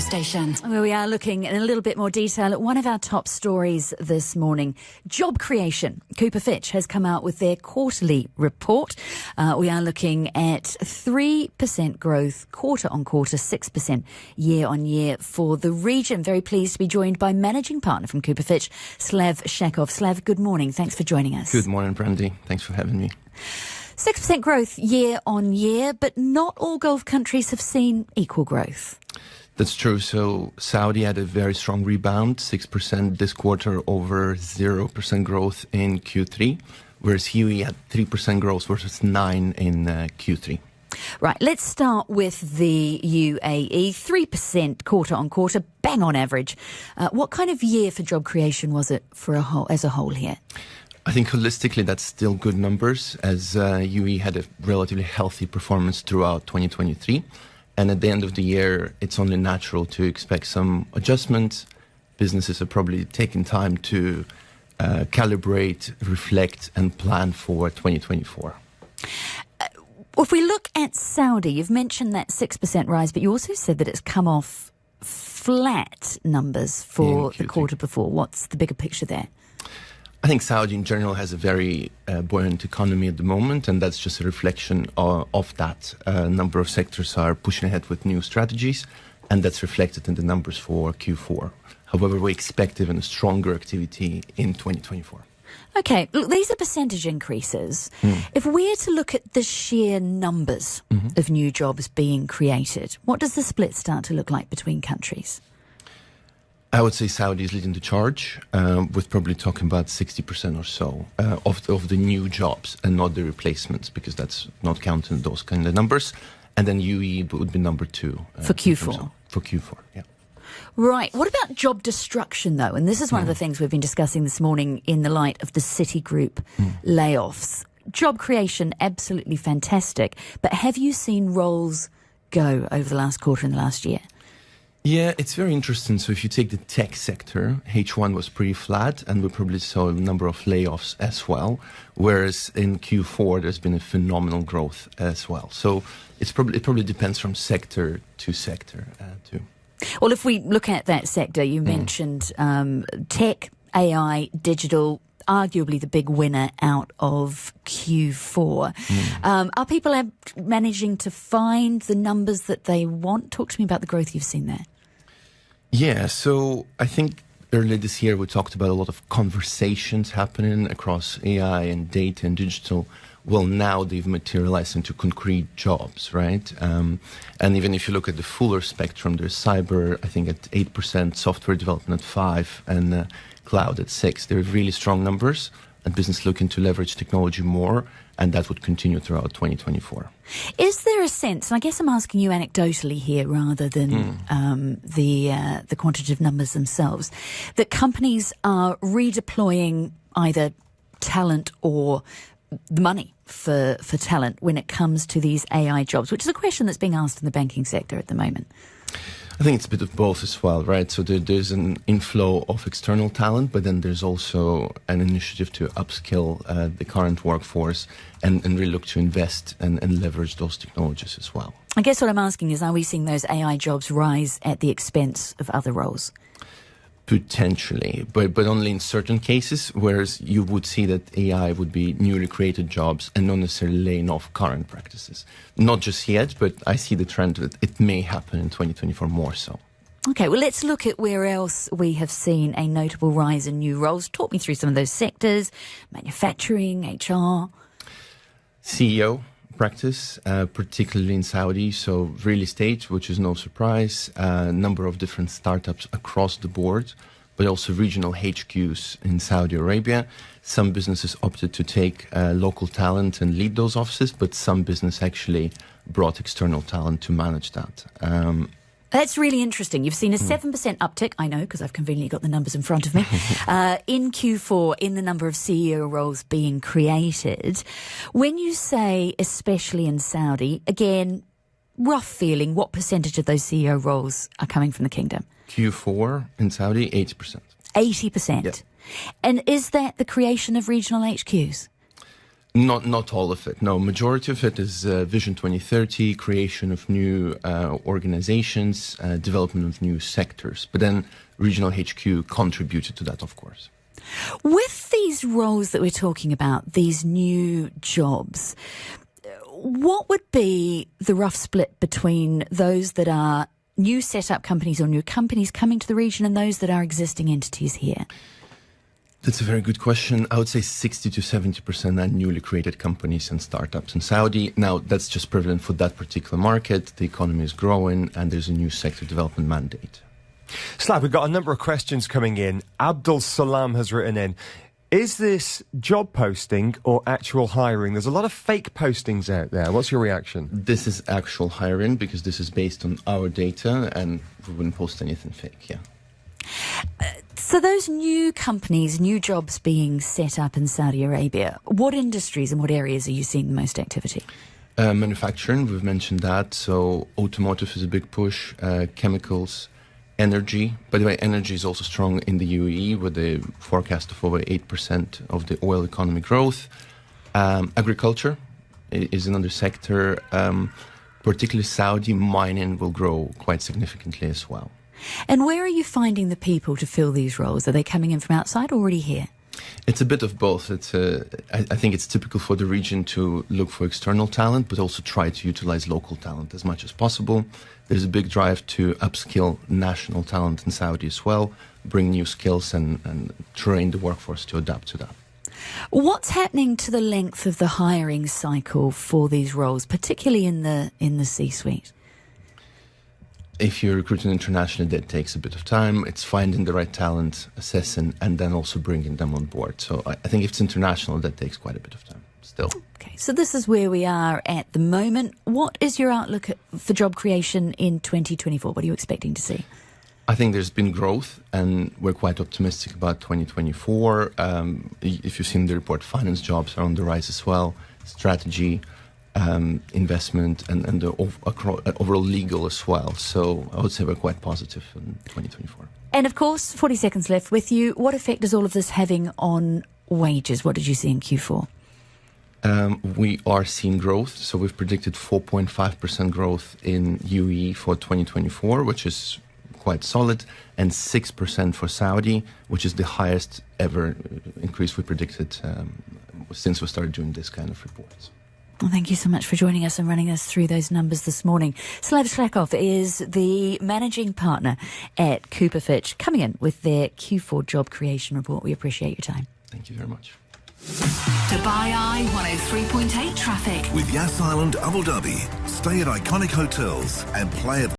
station. Well, we are looking in a little bit more detail at one of our top stories this morning. Job creation. Fitch has come out with their quarterly report. We are looking at 3% growth quarter on quarter, 6% year on year for the region. Very pleased to be joined by managing partner from Fitch, Viacheslav Shakhov. Slav, good morning. Thanks for joining us. Good morning, Brandy. Thanks for having me. 6% growth year on year, but not all Gulf countries have seen equal growth. That's true. So Saudi had a very strong rebound, 6% this quarter over 0% growth in Q3, whereas UAE had 3% growth versus 9% in Q3. Right, let's start with the UAE. 3% quarter on quarter, bang on average. What kind of year for job creation was it for as a whole here? I think holistically that's still good numbers, as UAE had a relatively healthy performance throughout 2023. And at the end of the year, it's only natural to expect some adjustments. Businesses are probably taking time to calibrate, reflect, and plan for 2024. If we look at Saudi, you've mentioned that 6% rise, but you also said that it's come off flat numbers for the quarter before. What's the bigger picture there? I think Saudi in general has a very buoyant economy at the moment, and that's just a reflection of that. A number of sectors are pushing ahead with new strategies, and that's reflected in the numbers for Q4. However, we expect even a stronger activity in 2024. Okay, look, these are percentage increases. If we're to look at the sheer numbers of new jobs being created, what does the split start to look like between countries? I would say Saudi is leading the charge, with probably talking about 60% or so of the new jobs and not the replacements, because that's not counting those kind of numbers. And then UAE would be number 2. For Q4? For Q4, yeah. Right. What about job destruction, though? And this is one of the things we've been discussing this morning in the light of the Citigroup layoffs. Job creation, absolutely fantastic. But have you seen roles go over the last quarter and the last year? Yeah, it's very interesting. So if you take the tech sector, H1 was pretty flat, and we probably saw a number of layoffs as well. Whereas in Q4, there's been a phenomenal growth as well. So it probably depends from sector to sector too. Well, if we look at that sector, you mentioned tech, AI, digital, arguably the big winner out of Q4. Are people managing to find the numbers that they want? Talk to me about the growth you've seen there. Yeah, so I think earlier this year we talked about a lot of conversations happening across AI and data and digital. Well, now they've materialized into concrete jobs, right? And even if you look at the fuller spectrum, there's cyber, I think at 8%, software development at 5%, and cloud at 6%. They're really strong numbers, and business looking to leverage technology more, and that would continue throughout 2024. Is there a sense, and I guess I'm asking you anecdotally here rather than the quantitative numbers themselves, that companies are redeploying either talent or the money for talent when it comes to these AI jobs, which is a question that's being asked in the banking sector at the moment? I think it's a bit of both as well, right? So there's an inflow of external talent, but then there's also an initiative to upskill the current workforce and really look to invest and leverage those technologies as well. I guess what I'm asking is, are we seeing those AI jobs rise at the expense of other roles? Potentially, but only in certain cases, whereas you would see that AI would be newly created jobs and not necessarily laying off current practices. Not just yet, but I see the trend that it may happen in 2024 more so. Okay, well, let's look at where else we have seen a notable rise in new roles. Talk me through some of those sectors: manufacturing, HR. CEO practice, particularly in Saudi, so real estate, which is no surprise, a number of different startups across the board, but also regional HQs in Saudi Arabia. Some businesses opted to take local talent and lead those offices, but some business actually brought external talent to manage that. That's really interesting. You've seen a 7% uptick, I know, because I've conveniently got the numbers in front of me, in Q4 in the number of CEO roles being created. When you say, especially in Saudi, again, rough feeling, what percentage of those CEO roles are coming from the kingdom? Q4 in Saudi, 80%. 80%? Yeah. And is that the creation of regional HQs? Not all of it. No, majority of it is Vision 2030, creation of new organizations, development of new sectors. But then regional HQ contributed to that, of course. With these roles that we're talking about, these new jobs, what would be the rough split between those that are new set-up companies or new companies coming to the region and those that are existing entities here? That's a very good question. I would say 60 to 70% are newly created companies and startups in Saudi. Now, that's just prevalent for that particular market. The economy is growing and there's a new sector development mandate. Slav, we've got a number of questions coming in. Abdul Salam has written in, is this job posting or actual hiring? There's a lot of fake postings out there. What's your reaction? This is actual hiring because this is based on our data and we wouldn't post anything fake, yeah. So those new companies, new jobs being set up in Saudi Arabia, what industries and what areas are you seeing the most activity? Manufacturing, we've mentioned that. So automotive is a big push, chemicals, energy. By the way, energy is also strong in the UAE with a forecast of over 8% of the oil economy growth. Agriculture is another sector. Particularly Saudi mining will grow quite significantly as well. And where are you finding the people to fill these roles? Are they coming in from outside or already here? It's a bit of both. I think it's typical for the region to look for external talent, but also try to utilize local talent as much as possible. There's a big drive to upskill national talent in Saudi as well, bring new skills and train the workforce to adapt to that. What's happening to the length of the hiring cycle for these roles, particularly in the C-suite? If you're recruiting internationally, that takes a bit of time. It's finding the right talent, assessing, and then also bringing them on board. So I think if it's international, that takes quite a bit of time still. Okay, so this is where we are at the moment. What is your outlook for job creation in 2024? What are you expecting to see? I think there's been growth, and we're quite optimistic about 2024. If you've seen the report, finance jobs are on the rise as well, strategy, investment, and the overall legal as well. So I would say we're quite positive in 2024. And of course, 40 seconds left with you. What effect is all of this having on wages? What did you see in Q4? We are seeing growth. So we've predicted 4.5% growth in UAE for 2024, which is quite solid, and 6% for Saudi, which is the highest ever increase we predicted since we started doing this kind of reports. Well, thank you so much for joining us and running us through those numbers this morning. Viacheslav Shakhov is the managing partner at Fitch, coming in with their Q4 job creation report. We appreciate your time. Thank you very much. Dubai Eye 103.8 traffic. With Yas Island Abu Dhabi. Stay at iconic hotels and play at